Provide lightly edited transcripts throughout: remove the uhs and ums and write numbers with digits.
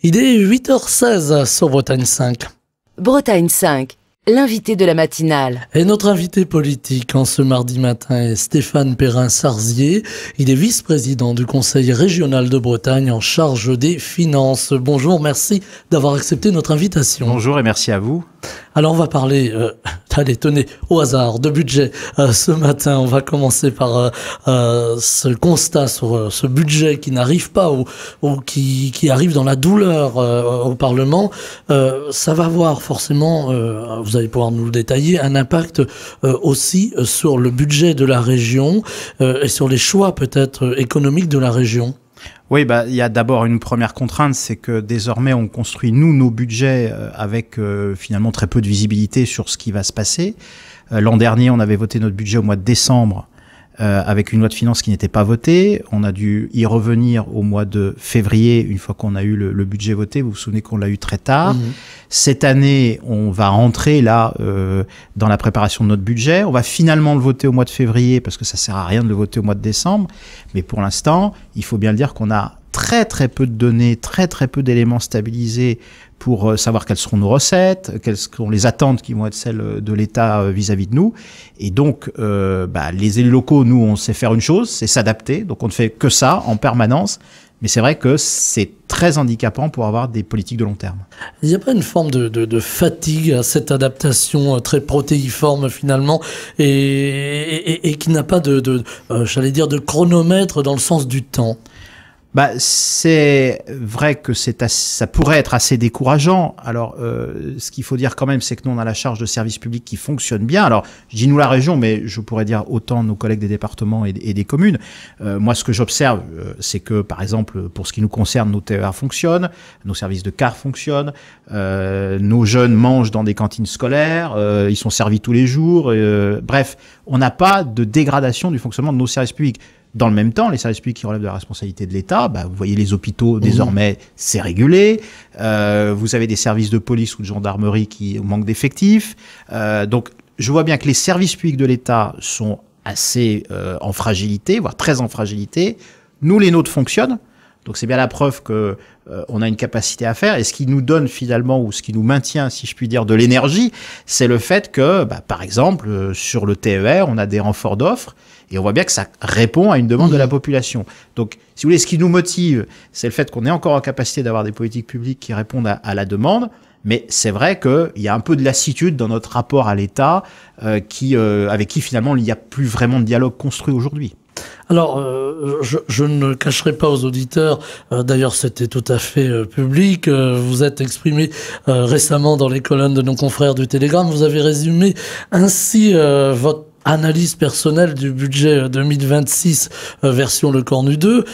Il est 8h16 sur Bretagne 5. Bretagne 5, l'invité de la matinale. Et notre invité politique en ce mardi matin est Stéphane Perrin-Sarzier. Il est vice-président du Conseil régional de Bretagne en charge des finances. Bonjour, merci d'avoir accepté notre invitation. Bonjour et merci à vous. Alors on va parler, allez tenez, au hasard, de budget ce matin. On va commencer par ce constat sur ce budget qui n'arrive pas ou qui arrive dans la douleur au Parlement. Ça va avoir forcément, vous allez pouvoir nous le détailler, un impact aussi sur le budget de la région et sur les choix peut-être économiques de la région. Oui, il y a d'abord une première contrainte, c'est que désormais on construit nos budgets avec finalement très peu de visibilité sur ce qui va se passer. L'an dernier, on avait voté notre budget au mois de décembre avec une loi de finances qui n'était pas votée. On a dû y revenir au mois de février, une fois qu'on a eu le budget voté. Vous vous souvenez qu'on l'a eu très tard. Cette année, on va rentrer là dans la préparation de notre budget. On va finalement le voter au mois de février parce que ça sert à rien de le voter au mois de décembre. Mais pour l'instant, il faut bien le dire qu'on a très peu de données, très peu d'éléments stabilisés pour savoir quelles seront nos recettes, quelles seront les attentes qui vont être celles de l'État vis-à-vis de nous. Et donc, les élus locaux, nous, on sait faire une chose, c'est s'adapter. Donc, on ne fait que ça en permanence. Mais c'est vrai que c'est très handicapant pour avoir des politiques de long terme. Il n'y a pas une forme de fatigue à cette adaptation très protéiforme finalement et qui n'a pas j'allais dire, de chronomètre dans le sens du temps? C'est vrai que ça pourrait être assez décourageant. Alors, ce qu'il faut dire quand même, c'est que nous, on a la charge de services publics qui fonctionnent bien. Alors, je dis nous la région, mais je pourrais dire autant nos collègues des départements et des communes. Moi, ce que j'observe, c'est que, par exemple, pour ce qui nous concerne, nos TER fonctionnent, nos services de car fonctionnent, nos jeunes mangent dans des cantines scolaires, ils sont servis tous les jours. Bref, on n'a pas de dégradation du fonctionnement de nos services publics. Dans le même temps, les services publics qui relèvent de la responsabilité de l'État, vous voyez les hôpitaux, désormais, c'est régulé. Vous avez des services de police ou de gendarmerie qui manquent d'effectifs. Donc, je vois bien que les services publics de l'État sont assez en fragilité, voire très en fragilité. Nous, les nôtres fonctionnent. Donc, c'est bien la preuve que on a une capacité à faire. Et ce qui nous donne finalement, ou ce qui nous maintient, si je puis dire, de l'énergie, c'est le fait que, par exemple, sur le TER, on a des renforts d'offres. Et on voit bien que ça répond à une demande de la population. Donc, si vous voulez, ce qui nous motive, c'est le fait qu'on est encore en capacité d'avoir des politiques publiques qui répondent à la demande. Mais c'est vrai qu'il y a un peu de lassitude dans notre rapport à l'État, avec qui finalement il n'y a plus vraiment de dialogue construit aujourd'hui. Alors, je ne cacherai pas aux auditeurs, d'ailleurs c'était tout à fait public, vous êtes exprimé récemment dans les colonnes de nos confrères du Télégramme, vous avez résumé ainsi votre analyse personnelle du budget 2026 version Le Cornu 2,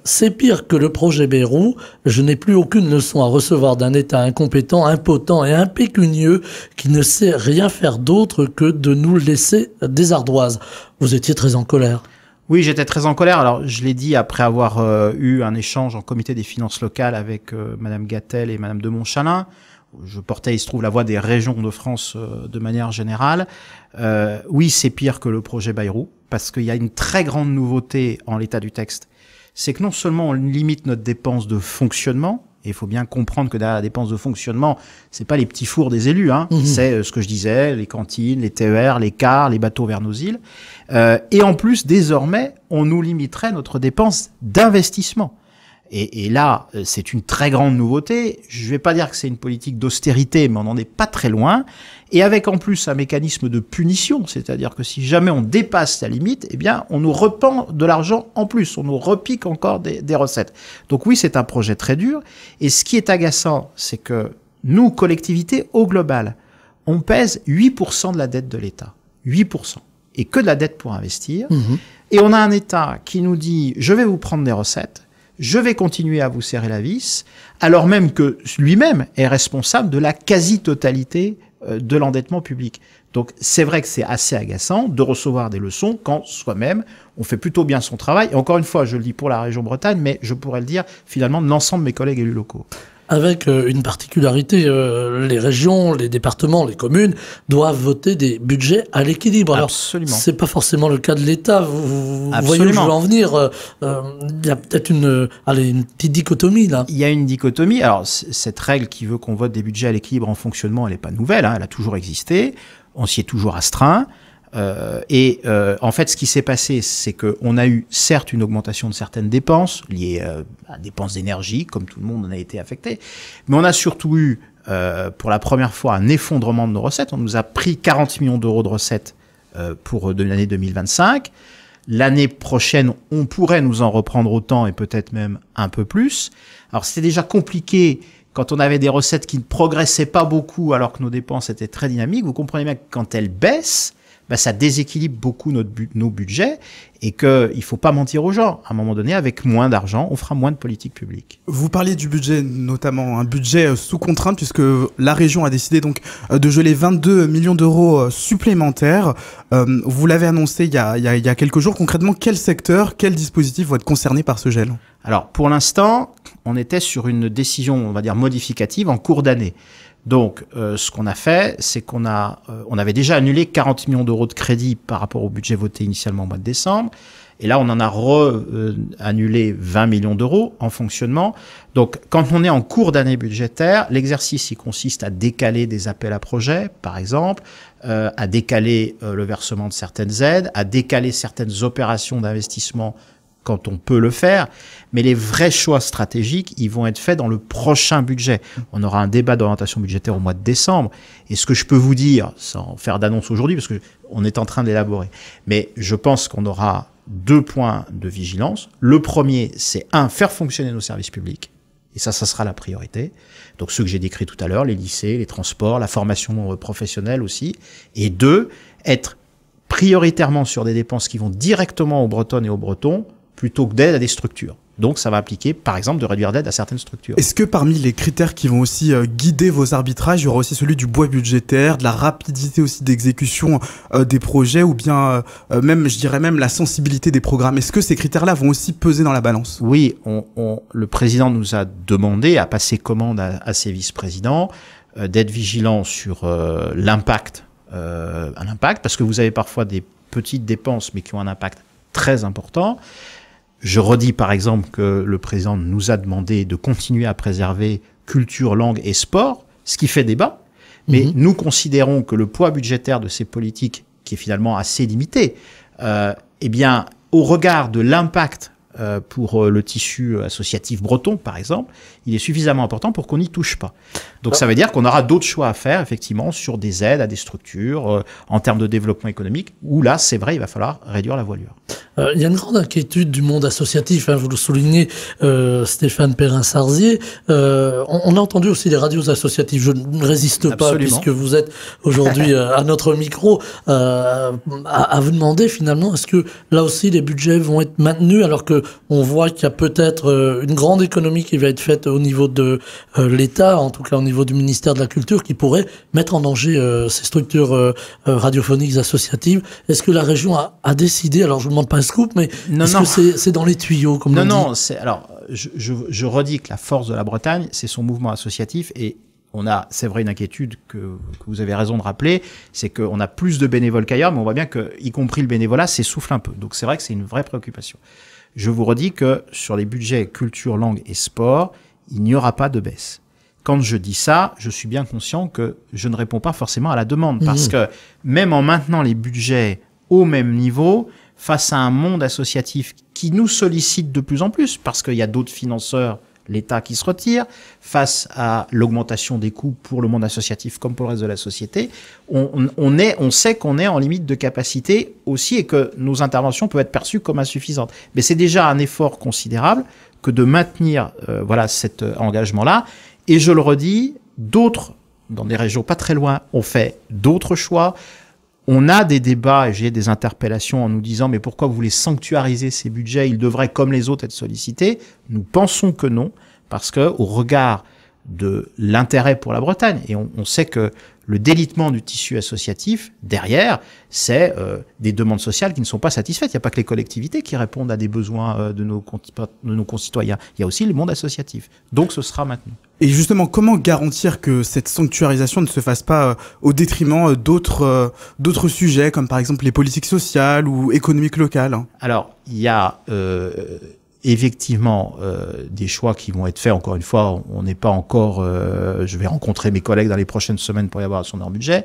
c'est pire que le projet Bayrou. Je n'ai plus aucune leçon à recevoir d'un État incompétent, impotent et impécunieux qui ne sait rien faire d'autre que de nous laisser des ardoises. Vous étiez très en colère. Oui, j'étais très en colère. Alors, je l'ai dit après avoir eu un échange en comité des finances locales avec Madame Gattel et Madame de Montchalin. Je portais, il se trouve, la voix des régions de France de manière générale. Oui, c'est pire que le projet Bayrou, parce qu'il y a une très grande nouveauté en l'état du texte. C'est que non seulement on limite notre dépense de fonctionnement, et il faut bien comprendre que derrière la dépense de fonctionnement, c'est pas les petits fours des élus, c'est ce que je disais, les cantines, les TER, les cars, les bateaux vers nos îles. Et en plus, désormais, on nous limiterait notre dépense d'investissement. Et là, c'est une très grande nouveauté. Je vais pas dire que c'est une politique d'austérité, mais on n'en est pas très loin. Et avec en plus un mécanisme de punition, c'est-à-dire que si jamais on dépasse la limite, eh bien, on nous repend de l'argent en plus, on nous repique encore des recettes. Donc oui, c'est un projet très dur. Et ce qui est agaçant, c'est que nous, collectivités, au global, on pèse 8% de la dette de l'État. 8%. Et que de la dette pour investir. Et on a un État qui nous dit, je vais vous prendre des recettes, je vais continuer à vous serrer la vis, alors même que lui-même est responsable de la quasi-totalité de l'endettement public. Donc c'est vrai que c'est assez agaçant de recevoir des leçons quand soi-même on fait plutôt bien son travail. Et encore une fois, je le dis pour la région Bretagne, mais je pourrais le dire finalement de l'ensemble de mes collègues élus locaux. avec une particularité. Les régions, les départements, les communes doivent voter des budgets à l'équilibre. Alors, Absolument. c'est pas forcément le cas de l'État. Vous voyez où je veux en venir. Il y a peut-être une petite dichotomie là. Il y a une dichotomie. Alors, cette règle qui veut qu'on vote des budgets à l'équilibre en fonctionnement, elle n'est pas nouvelle, hein, elle a toujours existé. On s'y est toujours astreint. En fait, ce qui s'est passé, c'est qu'on a eu certes une augmentation de certaines dépenses liées à dépenses d'énergie, comme tout le monde en a été affecté, mais on a surtout eu, pour la première fois, un effondrement de nos recettes. On nous a pris 40 millions d'euros de recettes pour l'année 2025. L'année prochaine, on pourrait nous en reprendre autant et peut-être même un peu plus. Alors, c'était déjà compliqué quand on avait des recettes qui ne progressaient pas beaucoup alors que nos dépenses étaient très dynamiques. Vous comprenez bien que quand elles baissent, ça déséquilibre beaucoup nos budgets et qu'il ne faut pas mentir aux gens. À un moment donné, avec moins d'argent, on fera moins de politique publique. Vous parliez du budget, notamment un budget sous contrainte, puisque la région a décidé donc de geler 22 millions d'euros supplémentaires. Vous l'avez annoncé il y a quelques jours. Concrètement, quel secteur, quel dispositif vont être concernés par ce gel ? Alors, pour l'instant, on était sur une décision, on va dire, modificative en cours d'année. Donc, ce qu'on a fait, c'est on avait déjà annulé 40 millions d'euros de crédit par rapport au budget voté initialement au mois de décembre. Et là, on en a annulé 20 millions d'euros en fonctionnement. Donc, quand on est en cours d'année budgétaire, l'exercice, il consiste à décaler des appels à projets, par exemple, à décaler le versement de certaines aides, à décaler certaines opérations d'investissement quand on peut le faire, mais les vrais choix stratégiques, ils vont être faits dans le prochain budget. On aura un débat d'orientation budgétaire au mois de décembre, et ce que je peux vous dire, sans faire d'annonce aujourd'hui, parce que on est en train de l'élaborer, mais je pense qu'on aura 2 points de vigilance. Le premier, c'est faire fonctionner nos services publics, et ça sera la priorité. Donc ceux que j'ai décrits tout à l'heure, les lycées, les transports, la formation professionnelle aussi, et 2, être prioritairement sur des dépenses qui vont directement aux Bretonnes et aux Bretons, plutôt que d'aide à des structures. Donc, ça va impliquer, par exemple, de réduire d'aide à certaines structures. Est-ce que parmi les critères qui vont aussi guider vos arbitrages, il y aura aussi celui du bois budgétaire, de la rapidité aussi d'exécution des projets, ou bien même, je dirais même, la sensibilité des programmes? Est-ce que ces critères-là vont aussi peser dans la balance? Oui, le président nous a demandé, à passer commande à ses vice-présidents, d'être vigilants sur l'impact, parce que vous avez parfois des petites dépenses, mais qui ont un impact très important. Je redis par exemple que le président nous a demandé de continuer à préserver culture, langue et sport, ce qui fait débat. Mais nous considérons que le poids budgétaire de ces politiques, qui est finalement assez limité, eh bien, au regard de l'impact pour le tissu associatif breton, par exemple, il est suffisamment important pour qu'on n'y touche pas. Donc ça veut dire qu'on aura d'autres choix à faire, effectivement, sur des aides à des structures, en termes de développement économique, où là, c'est vrai, il va falloir réduire la voilure. Il y a une grande inquiétude du monde associatif, hein, vous le soulignez, Stéphane Perrin-Sarzier. On a entendu aussi les radios associatives. Je ne résiste Absolument. pas, puisque vous êtes aujourd'hui à notre micro, à vous demander finalement, est-ce que là aussi les budgets vont être maintenus, alors que on voit qu'il y a peut-être une grande économie qui va être faite au niveau de l'État, en tout cas au niveau du ministère de la Culture, qui pourrait mettre en danger ces structures radiophoniques associatives. Est-ce que la région a décidé, alors je vous demande pas un scoop, mais est-ce que c'est dans les tuyaux, comme on dit? Non, alors je redis que la force de la Bretagne, c'est son mouvement associatif, et on a, c'est vrai, une inquiétude que vous avez raison de rappeler, c'est qu'on a plus de bénévoles qu'ailleurs, mais on voit bien que, y compris le bénévolat, s'essouffle un peu. Donc c'est vrai que c'est une vraie préoccupation. Je vous redis que sur les budgets culture, langue et sport, il n'y aura pas de baisse. Quand je dis ça, je suis bien conscient que je ne réponds pas forcément à la demande, parce que même en maintenant les budgets au même niveau, face à un monde associatif qui nous sollicite de plus en plus, parce qu'il y a d'autres financeurs, l'État qui se retire, face à l'augmentation des coûts pour le monde associatif comme pour le reste de la société, on sait qu'on est en limite de capacité aussi, et que nos interventions peuvent être perçues comme insuffisantes. Mais c'est déjà un effort considérable que de maintenir cet engagement-là. Et je le redis, d'autres, dans des régions pas très loin, ont fait d'autres choix. On a des débats, et j'ai des interpellations en nous disant « Mais pourquoi vous voulez sanctuariser ces budgets? Ils devraient, comme les autres, être sollicités. » Nous pensons que non, parce que au regard de l'intérêt pour la Bretagne. Et on sait que le délitement du tissu associatif, derrière, c'est des demandes sociales qui ne sont pas satisfaites. Il n'y a pas que les collectivités qui répondent à des besoins de nos concitoyens. Il y a aussi le monde associatif. Donc ce sera maintenu. Et justement, comment garantir que cette sanctuarisation ne se fasse pas au détriment d'autres sujets, comme par exemple les politiques sociales ou économiques locales? Alors, il y a effectivement des choix qui vont être faits. Encore une fois, on n'est pas encore... je vais rencontrer mes collègues dans les prochaines semaines pour y avoir son budget.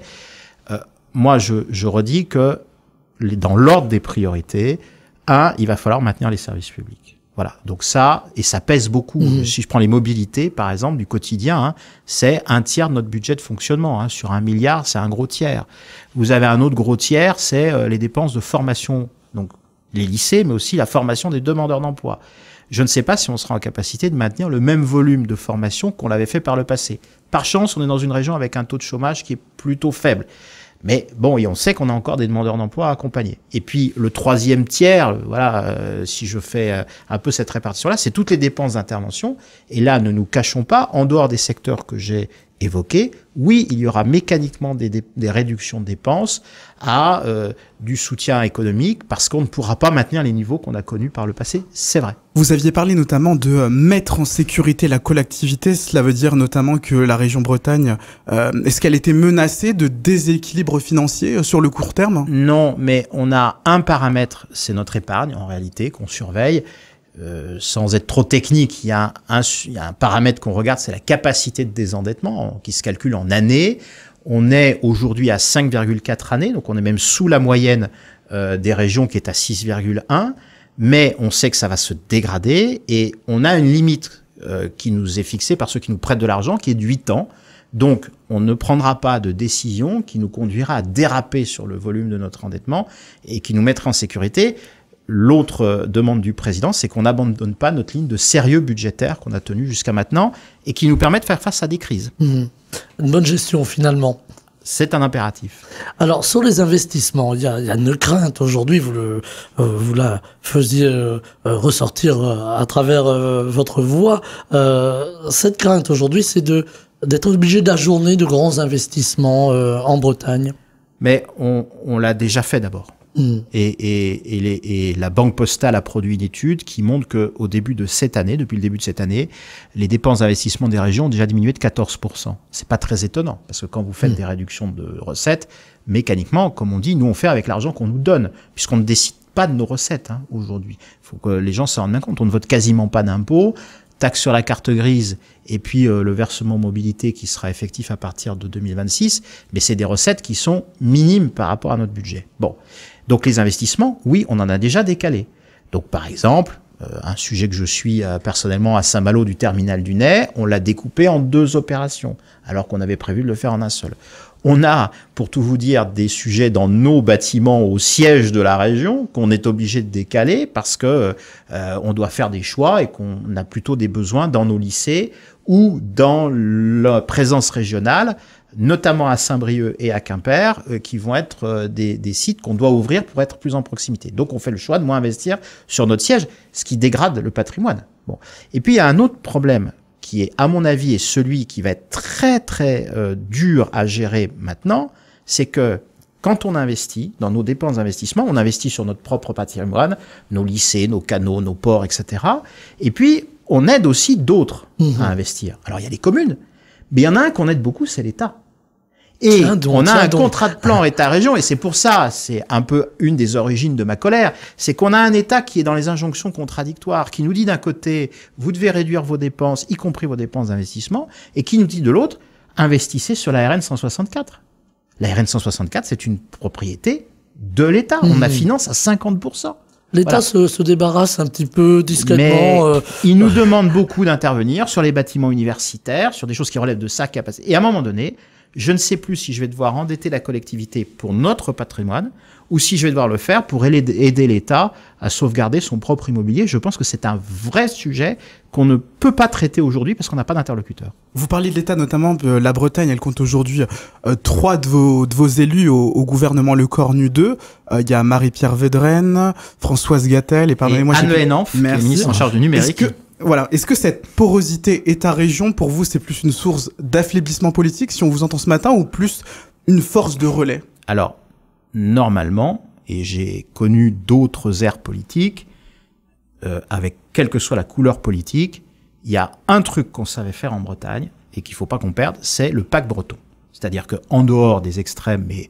Moi, je redis que dans l'ordre des priorités, il va falloir maintenir les services publics. Voilà, donc ça, et ça pèse beaucoup. Si je prends les mobilités, par exemple, du quotidien, c'est un tiers de notre budget de fonctionnement. Sur 1 milliard, c'est un gros tiers. Vous avez un autre gros tiers, c'est les dépenses de formation, donc les lycées, mais aussi la formation des demandeurs d'emploi. Je ne sais pas si on sera en capacité de maintenir le même volume de formation qu'on l'avait fait par le passé. Par chance, on est dans une région avec un taux de chômage qui est plutôt faible. Mais bon, et on sait qu'on a encore des demandeurs d'emploi à accompagner. Et puis, le troisième tiers, voilà, si je fais un peu cette répartition-là, c'est toutes les dépenses d'intervention. Et là, ne nous cachons pas, en dehors des secteurs que j'ai évoqués, oui, il y aura mécaniquement des réductions de dépenses à du soutien économique parce qu'on ne pourra pas maintenir les niveaux qu'on a connus par le passé, c'est vrai. Vous aviez parlé notamment de mettre en sécurité la collectivité, cela veut dire notamment que la région Bretagne, est-ce qu'elle était menacée de déséquilibre financier sur le court terme? Non, mais on a un paramètre, c'est notre épargne en réalité, qu'on surveille. Sans être trop technique, il y a un paramètre qu'on regarde, c'est la capacité de désendettement qui se calcule en années. On est aujourd'hui à 5,4 années, donc on est même sous la moyenne des régions qui est à 6,1, mais on sait que ça va se dégrader et on a une limite qui nous est fixée par ceux qui nous prêtent de l'argent, qui est de 8 ans. Donc, on ne prendra pas de décision qui nous conduira à déraper sur le volume de notre endettement et qui nous mettra en sécurité. L'autre demande du président, c'est qu'on n'abandonne pas notre ligne de sérieux budgétaire qu'on a tenue jusqu'à maintenant et qui nous permet de faire face à des crises. Une bonne gestion, finalement. C'est un impératif. Alors, sur les investissements, il y a une crainte aujourd'hui, vous la faisiez ressortir à travers votre voix. Cette crainte aujourd'hui, c'est d'être obligé d'ajourner de grands investissements en Bretagne. Mais on l'a déjà fait d'abord. Et la Banque Postale a produit une étude qui montre qu'au début de cette année, depuis le début de cette année, les dépenses d'investissement des régions ont déjà diminué de 14%. C'est pas très étonnant, parce que quand vous faites des réductions de recettes, mécaniquement, comme on dit, nous on fait avec l'argent qu'on nous donne, puisqu'on ne décide pas de nos recettes aujourd'hui. Il faut que les gens s'en rendent bien compte. On ne vote quasiment pas d'impôts, taxe sur la carte grise, et puis le versement mobilité qui sera effectif à partir de 2026, mais c'est des recettes qui sont minimes par rapport à notre budget. Bon. Donc les investissements, oui, on en a déjà décalé. Donc par exemple, un sujet que je suis personnellement à Saint-Malo du terminal du Nez, on l'a découpé en 2 opérations, alors qu'on avait prévu de le faire en un seul. On a, pour tout vous dire, des sujets dans nos bâtiments au siège de la région qu'on est obligé de décaler parce que on doit faire des choix et qu'on a plutôt des besoins dans nos lycées ou dans la présence régionale, notamment à Saint-Brieuc et à Quimper, qui vont être des sites qu'on doit ouvrir pour être plus en proximité. Donc on fait le choix de moins investir sur notre siège, ce qui dégrade le patrimoine. Bon. Et puis il y a un autre problème qui est, à mon avis, est celui qui va être très très dur à gérer maintenant, c'est que quand on investit dans nos dépenses d'investissement, on investit sur notre propre patrimoine, nos lycées, nos canaux, nos ports, etc. Et puis on aide aussi d'autres à investir. Alors il y a les communes, mais il y en a un qu'on aide beaucoup, c'est l'État. Et on a un contrat de plan État-région, et c'est pour ça, c'est un peu une des origines de ma colère, c'est qu'on a un État qui est dans les injonctions contradictoires, qui nous dit d'un côté, vous devez réduire vos dépenses, y compris vos dépenses d'investissement, et qui nous dit de l'autre, investissez sur la RN 164. La RN 164, c'est une propriété de l'État. On la finance à 50%. L'État se débarrasse un petit peu discrètement. Mais il nous demande beaucoup d'intervenir sur les bâtiments universitaires, sur des choses qui relèvent de sa capacité. Et à un moment donné, je ne sais plus si je vais devoir endetter la collectivité pour notre patrimoine ou si je vais devoir le faire pour aider l'État à sauvegarder son propre immobilier. Je pense que c'est un vrai sujet qu'on ne peut pas traiter aujourd'hui parce qu'on n'a pas d'interlocuteur. Vous parliez de l'État, notamment la Bretagne, elle compte aujourd'hui 3 de vos élus au gouvernement Le Cornu 2. Il y a Marie-Pierre Védrenne, Françoise Gattel et pardonnez-moi, Anne Le Henanff, qui est ministre en charge du numérique. Voilà. Est-ce que cette porosité État-région, pour vous, c'est plus une source d'affaiblissement politique, si on vous entend ce matin, ou plus une force de relais? Alors, normalement, et j'ai connu d'autres ères politiques, avec quelle que soit la couleur politique, il y a un truc qu'on savait faire en Bretagne, et qu'il faut pas qu'on perde, c'est le pacte breton. C'est-à-dire qu'en dehors des extrêmes, mais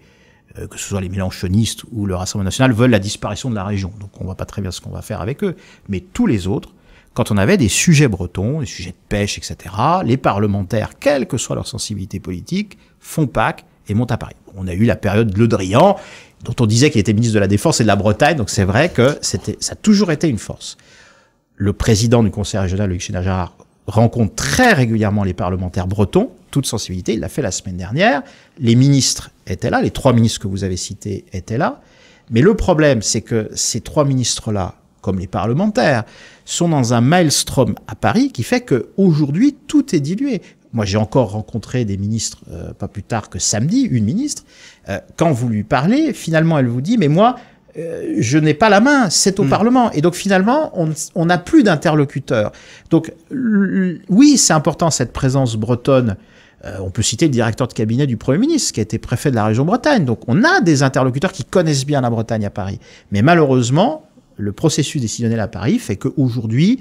que ce soit les mélanchonistes ou le Rassemblement national, veulent la disparition de la région. Donc on voit pas très bien ce qu'on va faire avec eux. Mais tous les autres, quand on avait des sujets bretons, des sujets de pêche, etc., les parlementaires, quelle que soit leur sensibilité politique, font pacte et montent à Paris. On a eu la période Le Drian, dont on disait qu'il était ministre de la Défense et de la Bretagne, donc c'est vrai que ça a toujours été une force. Le président du conseil régional, Loïc Chénard-Gérard, rencontre très régulièrement les parlementaires bretons, toute sensibilité, il l'a fait la semaine dernière. Les ministres étaient là, les 3 ministres que vous avez cités étaient là. Mais le problème, c'est que ces 3 ministres-là, comme les parlementaires, sont dans un maelstrom à Paris qui fait qu'aujourd'hui, tout est dilué. Moi, j'ai encore rencontré des ministres, pas plus tard que samedi, une ministre. Quand vous lui parlez, finalement, elle vous dit, mais moi, je n'ai pas la main, c'est au Parlement. Et donc finalement, on n'a plus d'interlocuteurs. Donc oui, c'est important cette présence bretonne. On peut citer le directeur de cabinet du Premier ministre, qui a été préfet de la région Bretagne. Donc on a des interlocuteurs qui connaissent bien la Bretagne à Paris. Mais malheureusement, le processus décisionnel à Paris fait qu'aujourd'hui,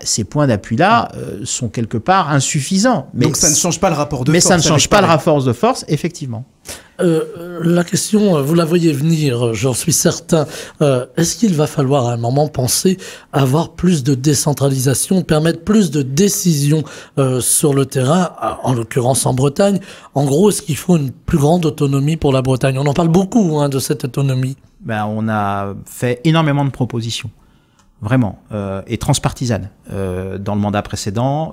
ces points d'appui-là sont quelque part insuffisants. Mais donc ça ne change pas le rapport de force. Mais ça ne change pas le rapport de force, effectivement. La question, vous la voyez venir, j'en suis certain. Est-ce qu'il va falloir à un moment penser à avoir plus de décentralisation, permettre plus de décisions sur le terrain, en l'occurrence en Bretagne? En gros, est-ce qu'il faut une plus grande autonomie pour la Bretagne? On en parle beaucoup de cette autonomie. On a fait énormément de propositions, vraiment, et transpartisanes. Dans le mandat précédent,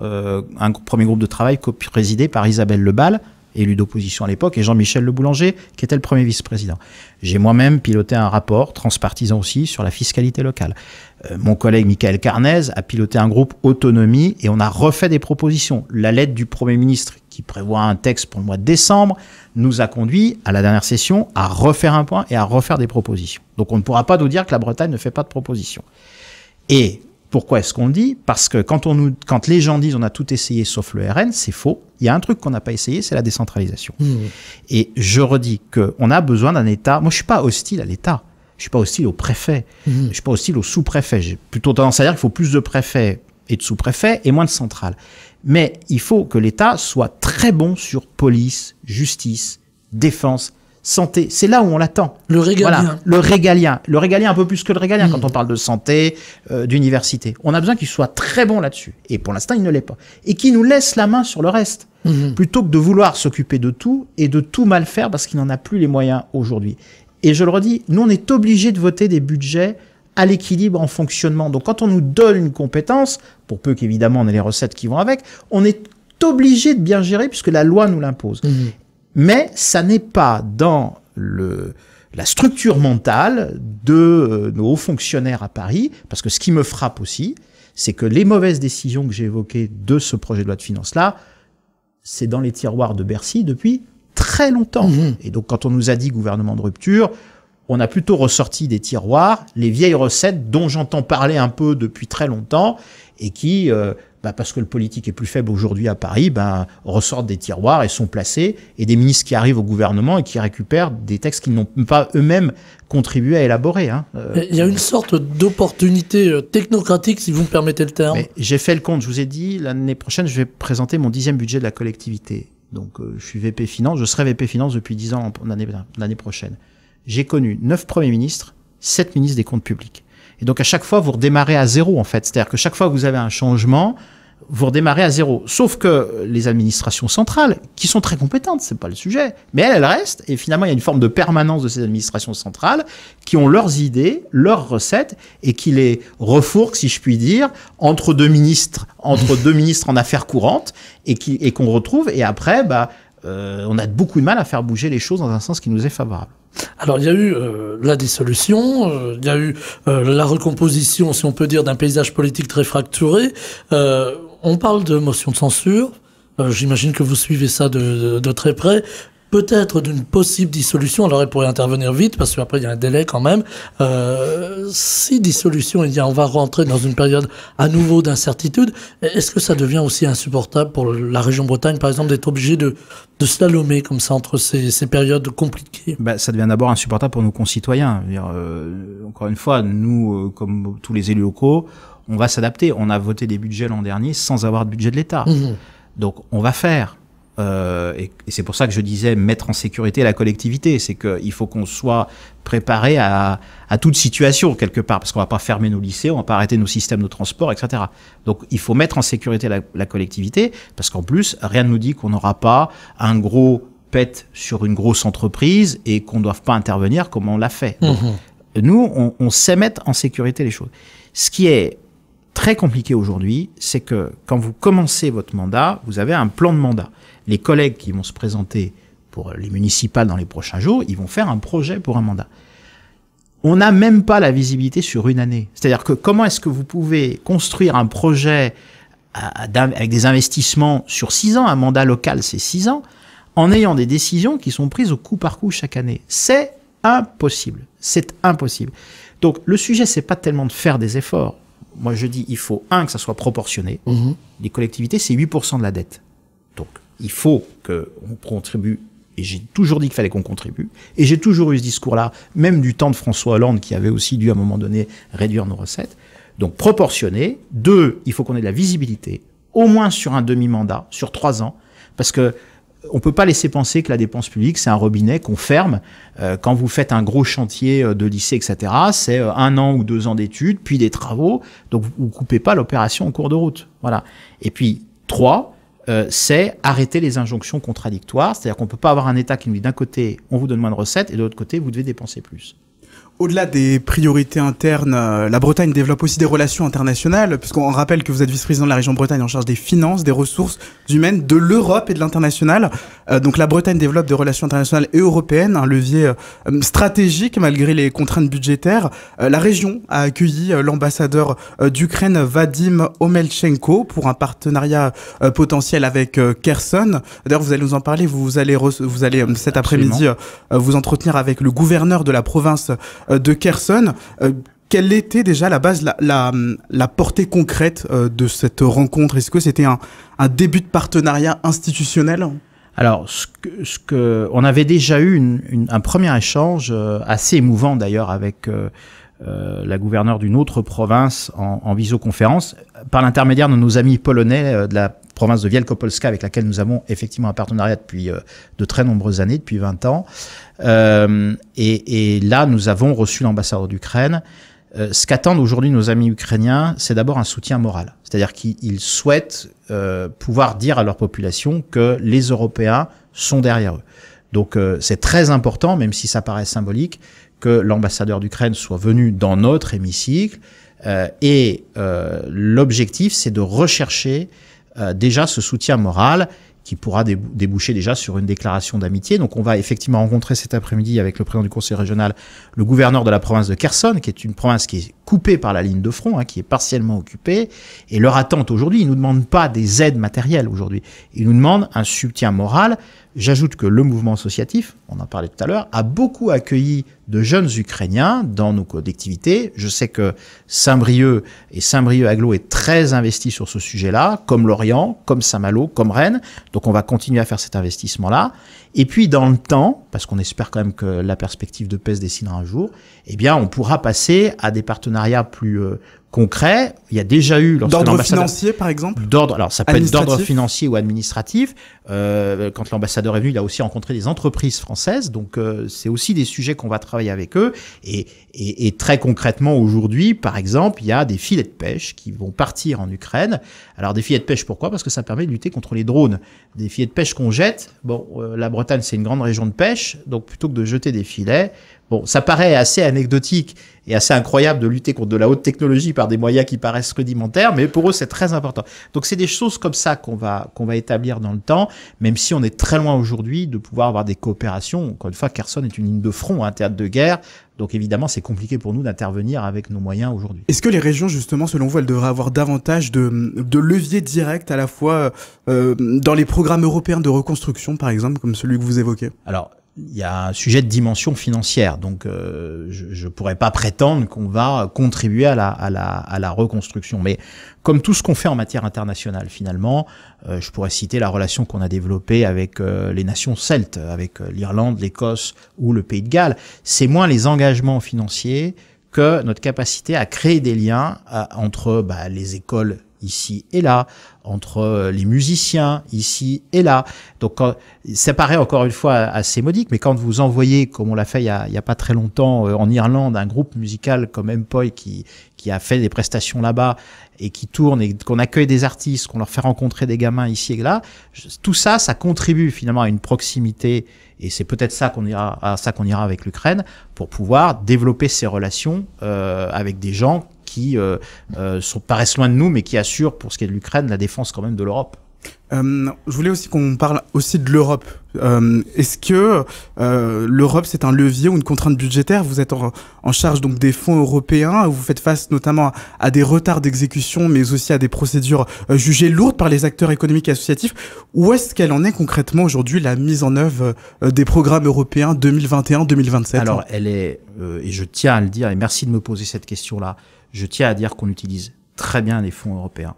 un premier groupe de travail présidé par Isabelle Lebal, élu d'opposition à l'époque, et Jean-Michel Le Boulanger, qui était le premier vice-président. J'ai moi-même piloté un rapport transpartisan aussi sur la fiscalité locale. Mon collègue Michael Carnez a piloté un groupe autonomie et on a refait des propositions. La lettre du Premier ministre, qui prévoit un texte pour le mois de décembre, nous a conduit, à la dernière session, à refaire un point et à refaire des propositions. Donc on ne pourra pas nous dire que la Bretagne ne fait pas de propositions. Et pourquoi est-ce qu'on le dit? Parce que quand les gens disent on a tout essayé sauf le RN, c'est faux. Il y a un truc qu'on n'a pas essayé, c'est la décentralisation. Et je redis qu'on a besoin d'un État. Moi, je suis pas hostile à l'État. Je suis pas hostile au préfet. Je suis pas hostile au sous-préfet. J'ai plutôt tendance à dire qu'il faut plus de préfets et de sous-préfets et moins de centrales. Mais il faut que l'État soit très bon sur police, justice, défense, santé. C'est là où on l'attend. Le régalien. Voilà, le régalien. Le régalien un peu plus que le régalien quand on parle de santé, d'université. On a besoin qu'il soit très bon là-dessus. Et pour l'instant, il ne l'est pas. Et qu'il nous laisse la main sur le reste. Plutôt que de vouloir s'occuper de tout et de tout mal faire parce qu'il n'en a plus les moyens aujourd'hui. Et je le redis, nous, on est obligés de voter des budgets à l'équilibre en fonctionnement. Donc quand on nous donne une compétence, pour peu qu'évidemment on ait les recettes qui vont avec, on est obligé de bien gérer puisque la loi nous l'impose. Mais ça n'est pas dans la structure mentale de nos hauts fonctionnaires à Paris, parce que ce qui me frappe aussi, c'est que les mauvaises décisions que j'ai évoquées de ce projet de loi de finances-là, c'est dans les tiroirs de Bercy depuis très longtemps. Et donc quand on nous a dit gouvernement de rupture, on a plutôt ressorti des tiroirs les vieilles recettes dont j'entends parler un peu depuis très longtemps et qui, parce que le politique est plus faible aujourd'hui à Paris, ressortent des tiroirs et sont placés, et des ministres qui arrivent au gouvernement et qui récupèrent des textes qu'ils n'ont pas eux-mêmes contribué à élaborer. Il y a une sorte d'opportunité technocratique, si vous me permettez le terme. J'ai fait le compte, je vous ai dit, l'année prochaine, je vais présenter mon 10e budget de la collectivité. Donc je suis VP Finance, je serai VP Finance depuis 10 ans l'année prochaine. J'ai connu 9 premiers ministres, 7 ministres des comptes publics. Et donc à chaque fois, vous redémarrez à zéro en fait. C'est-à-dire que chaque fois que vous avez un changement, vous redémarrez à zéro. Sauf que les administrations centrales, qui sont très compétentes, c'est pas le sujet, mais elles restent. Et finalement, il y a une forme de permanence de ces administrations centrales qui ont leurs idées, leurs recettes, et qui les refourquent, si je puis dire, entre deux ministres en affaires courantes, et qu'on retrouve. Et après, on a beaucoup de mal à faire bouger les choses dans un sens qui nous est favorable. Alors il y a eu la dissolution, il y a eu la recomposition, si on peut dire, d'un paysage politique très fracturé. On parle de motion de censure. J'imagine que vous suivez ça de très près. peut-être d'une possible dissolution. Alors, elle pourrait intervenir vite, parce qu'après, il y a un délai quand même. Si dissolution, on va rentrer dans une période à nouveau d'incertitude. Est-ce que ça devient aussi insupportable pour la région Bretagne, par exemple, d'être obligé de slalomer comme ça entre ces périodes compliquées? Ça devient d'abord insupportable pour nos concitoyens. Encore une fois, nous, comme tous les élus locaux, on va s'adapter. On a voté des budgets l'an dernier sans avoir de budget de l'État. Donc, on va faire. Et c'est pour ça que je disais mettre en sécurité la collectivité. C'est qu'il faut qu'on soit préparé à toute situation, quelque part. Parce qu'on va pas fermer nos lycées, on va pas arrêter nos systèmes de transport, etc. Donc, il faut mettre en sécurité la collectivité. Parce qu'en plus, rien ne nous dit qu'on n'aura pas un gros pet sur une grosse entreprise et qu'on ne doive pas intervenir comme on l'a fait. Donc, nous, on sait mettre en sécurité les choses. Ce qui est très compliqué aujourd'hui, c'est que quand vous commencez votre mandat, vous avez un plan de mandat. Les collègues qui vont se présenter pour les municipales dans les prochains jours, ils vont faire un projet pour un mandat. On n'a même pas la visibilité sur une année. C'est-à-dire que comment est-ce que vous pouvez construire un projet avec des investissements sur 6 ans, un mandat local c'est 6 ans, en ayant des décisions qui sont prises au coup par coup chaque année? C'est impossible. C'est impossible. Donc le sujet, c'est pas tellement de faire des efforts. Moi, je dis, il faut, que ça soit proportionné. Les collectivités, c'est 8% de la dette. Donc, il faut qu'on contribue. Et j'ai toujours dit qu'il fallait qu'on contribue. Et j'ai toujours eu ce discours-là, même du temps de François Hollande, qui avait aussi dû, à un moment donné, réduire nos recettes. Donc, proportionné. 2, il faut qu'on ait de la visibilité, au moins sur un demi-mandat, sur 3 ans. Parce que on peut pas laisser penser que la dépense publique, c'est un robinet qu'on ferme. Quand vous faites un gros chantier de lycée, etc., c'est 1 an ou 2 ans d'études, puis des travaux. Donc, vous coupez pas l'opération en cours de route. Voilà. Et puis, 3, c'est arrêter les injonctions contradictoires. C'est-à-dire qu'on peut pas avoir un État qui nous dit d'un côté, on vous donne moins de recettes, et de l'autre côté, vous devez dépenser plus. Au-delà des priorités internes, la Bretagne développe aussi des relations internationales, puisqu'on rappelle que vous êtes vice-président de la région Bretagne en charge des finances, des ressources humaines, de l'Europe et de l'international. Donc la Bretagne développe des relations internationales et européennes, un levier stratégique malgré les contraintes budgétaires. La région a accueilli l'ambassadeur d'Ukraine, Vadim Omelchenko, pour un partenariat potentiel avec Kherson. D'ailleurs, vous allez nous en parler, vous allez cet après-midi vous entretenir avec le gouverneur de la province de Kherson. Quelle était déjà à la base la portée concrète de cette rencontre? Est-ce que c'était un début de partenariat institutionnel? Alors, on avait déjà eu un premier échange assez émouvant d'ailleurs avec la gouverneure d'une autre province en visioconférence, par l'intermédiaire de nos amis polonais de la province de Wielkopolska, avec laquelle nous avons effectivement un partenariat depuis de très nombreuses années, depuis 20 ans. Et là, nous avons reçu l'ambassadeur d'Ukraine. Ce qu'attendent aujourd'hui nos amis ukrainiens, c'est d'abord un soutien moral. C'est-à-dire qu'ils souhaitent pouvoir dire à leur population que les Européens sont derrière eux. Donc c'est très important, même si ça paraît symbolique, que l'ambassadeur d'Ukraine soit venu dans notre hémicycle. Et l'objectif, c'est de rechercher déjà ce soutien moral qui pourra déboucher déjà sur une déclaration d'amitié. Donc on va effectivement rencontrer cet après-midi avec le président du conseil régional, le gouverneur de la province de Kherson, qui est une province qui est coupée par la ligne de front, qui est partiellement occupée. Et leur attente aujourd'hui, ils ne nous demandent pas des aides matérielles aujourd'hui, ils nous demandent un soutien moral. J'ajoute que le mouvement associatif, on en parlait tout à l'heure, a beaucoup accueilli de jeunes Ukrainiens dans nos collectivités. Je sais que Saint-Brieuc et Saint-Brieuc-Aglo est très investi sur ce sujet-là, comme Lorient, comme Saint-Malo, comme Rennes. Donc on va continuer à faire cet investissement-là. Et puis dans le temps, parce qu'on espère quand même que la perspective de paix se dessinera un jour, eh bien on pourra passer à des partenariats plus concrets. Il y a déjà eu... D'ordre financier, par exemple? Alors ça peut être d'ordre financier ou administratif. Quand l'ambassadeur est venu, il a aussi rencontré des entreprises françaises. Donc c'est aussi des sujets qu'on va travailler avec eux. Et très concrètement, aujourd'hui, par exemple, il y a des filets de pêche qui vont partir en Ukraine. Alors des filets de pêche, pourquoi? Parce que ça permet de lutter contre les drones. Des filets de pêche qu'on jette. Bon, la Bretagne, c'est une grande région de pêche. Donc plutôt que de jeter des filets, Bon, ça paraît assez anecdotique et assez incroyable de lutter contre de la haute technologie par des moyens qui paraissent rudimentaires, mais pour eux, c'est très important. Donc, c'est des choses comme ça qu'on va établir dans le temps, même si on est très loin aujourd'hui de pouvoir avoir des coopérations. Encore une fois, Kherson est une ligne de front, un théâtre de guerre. Donc, évidemment, c'est compliqué pour nous d'intervenir avec nos moyens aujourd'hui. Est-ce que les régions, justement, selon vous, elles devraient avoir davantage de leviers directs à la fois dans les programmes européens de reconstruction, par exemple, comme celui que vous évoquez? Alors, il y a un sujet de dimension financière, donc je pourrais pas prétendre qu'on va contribuer à la reconstruction. Mais comme tout ce qu'on fait en matière internationale, finalement, je pourrais citer la relation qu'on a développée avec les nations celtes, avec l'Irlande, l'Écosse ou le Pays de Galles. C'est moins les engagements financiers que notre capacité à créer des liens entre les écoles ici et là, entre les musiciens ici et là. Donc ça paraît encore une fois assez modique, mais quand vous envoyez, comme on l'a fait il y a pas très longtemps en Irlande, un groupe musical comme Empoy qui a fait des prestations là-bas et qui tourne et qu'on accueille des artistes, qu'on leur fait rencontrer des gamins ici et là, tout ça, ça contribue finalement à une proximité, et c'est peut-être ça qu'on ira avec l'Ukraine pour pouvoir développer ces relations avec des gens qui paraissent loin de nous, mais qui assurent, pour ce qui est de l'Ukraine, la défense quand même de l'Europe. Je voulais aussi qu'on parle aussi de l'Europe. Est-ce que l'Europe, c'est un levier ou une contrainte budgétaire? Vous êtes en charge donc des fonds européens, vous faites face notamment à des retards d'exécution, mais aussi à des procédures jugées lourdes par les acteurs économiques et associatifs. Où est-ce qu'elle en est concrètement aujourd'hui, la mise en œuvre des programmes européens 2021-2027? Alors, elle est, et je tiens à le dire, et merci de me poser cette question-là, je tiens à dire qu'on utilise très bien les fonds européens.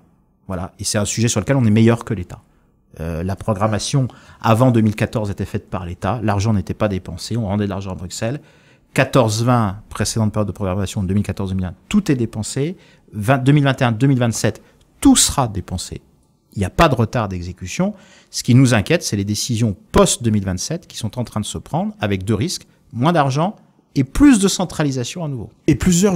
Voilà, et c'est un sujet sur lequel on est meilleur que l'État. La programmation avant 2014 était faite par l'État, l'argent n'était pas dépensé, on rendait de l'argent à Bruxelles. 14-20, précédente période de programmation, 2014-2020, tout est dépensé. 2021-2027, tout sera dépensé. Il n'y a pas de retard d'exécution. Ce qui nous inquiète, c'est les décisions post-2027 qui sont en train de se prendre avec deux risques, moins d'argent et plus de centralisation à nouveau. Et plusieurs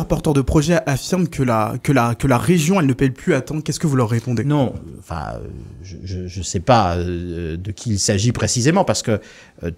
porteurs de projets affirment que la région, elle ne paye plus à temps. Qu'est-ce que vous leur répondez? Non, enfin, je sais pas de qui il s'agit précisément, parce que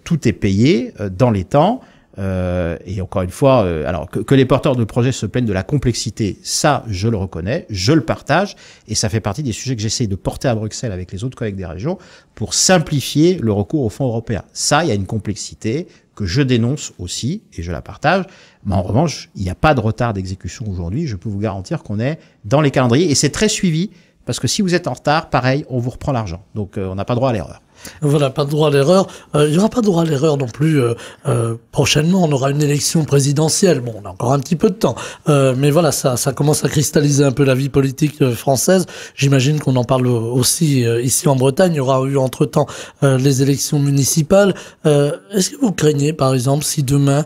tout est payé dans les temps. Et encore une fois, alors que les porteurs de projets se plaignent de la complexité, ça, je le reconnais, je le partage, et ça fait partie des sujets que j'essaie de porter à Bruxelles avec les autres collègues des régions pour simplifier le recours aux fonds européens. Ça, il y a une complexité que je dénonce aussi, et je la partage. Mais en revanche, il n'y a pas de retard d'exécution aujourd'hui. Je peux vous garantir qu'on est dans les calendriers, et c'est très suivi, parce que si vous êtes en retard, pareil, on vous reprend l'argent. Donc, on n'a pas droit à l'erreur. Voilà, pas de droit à l'erreur. Il n'y aura pas de droit à l'erreur non plus prochainement. On aura une élection présidentielle. Bon, on a encore un petit peu de temps. Mais voilà, ça commence à cristalliser un peu la vie politique française. J'imagine qu'on en parle aussi ici en Bretagne. Il y aura eu entre-temps les élections municipales. Est-ce que vous craignez, par exemple, si demain,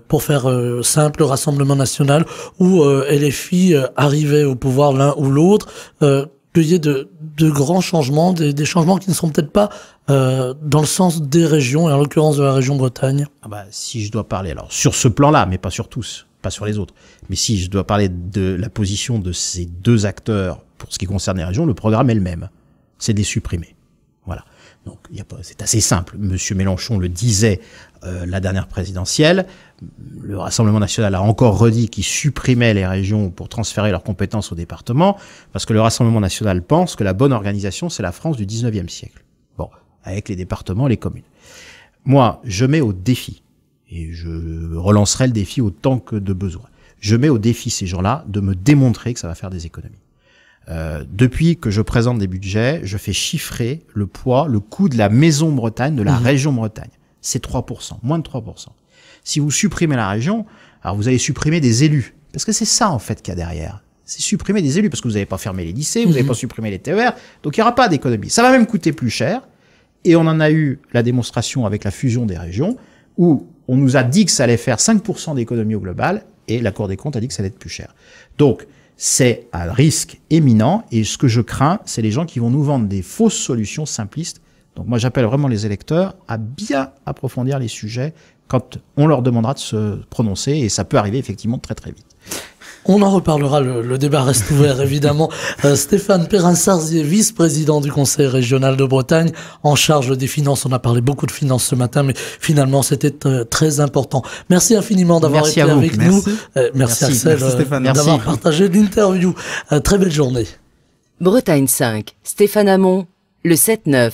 pour faire simple, le Rassemblement national ou LFI arrivait au pouvoir l'un ou l'autre, qu'il y ait de grands changements, des changements qui ne sont peut-être pas dans le sens des régions, et en l'occurrence de la région Bretagne? Si je dois parler, alors sur ce plan-là, mais pas sur tous, pas sur les autres, mais si je dois parler de la position de ces deux acteurs pour ce qui concerne les régions, le programme est le même, c'est de les supprimer. Voilà. Donc c'est assez simple. Monsieur Mélenchon le disait la dernière présidentielle. Le Rassemblement national a encore redit qu'il supprimait les régions pour transférer leurs compétences aux départements, parce que le Rassemblement national pense que la bonne organisation, c'est la France du 19e siècle. Bon, avec les départements, les communes. Moi, je mets au défi, et je relancerai le défi autant que de besoin, je mets au défi ces gens-là de me démontrer que ça va faire des économies. Depuis que je présente des budgets, je fais chiffrer le poids, le coût de la maison Bretagne, de la région Bretagne. C'est 3%, moins de 3%. Si vous supprimez la région, alors vous allez supprimer des élus. Parce que c'est ça, en fait, qu'il y a derrière. C'est supprimer des élus, parce que vous n'avez pas fermé les lycées, vous n'avez pas supprimé les TER, donc il n'y aura pas d'économie. Ça va même coûter plus cher, et on en a eu la démonstration avec la fusion des régions, où on nous a dit que ça allait faire 5% d'économie au global, et la Cour des comptes a dit que ça allait être plus cher. Donc, c'est un risque éminent, et ce que je crains, c'est les gens qui vont nous vendre des fausses solutions simplistes Donc moi, j'appelle vraiment les électeurs à bien approfondir les sujets quand on leur demandera de se prononcer, et ça peut arriver effectivement très très vite. On en reparlera, le débat reste ouvert évidemment. Stéphane Perrin-Sarzier, vice-président du Conseil régional de Bretagne, en charge des finances. On a parlé beaucoup de finances ce matin, mais finalement c'était très important. Merci infiniment d'avoir été avec nous. Merci Axel d'avoir partagé l'interview. Très belle journée. Bretagne 5, Stéphane Hamon, le 7-9.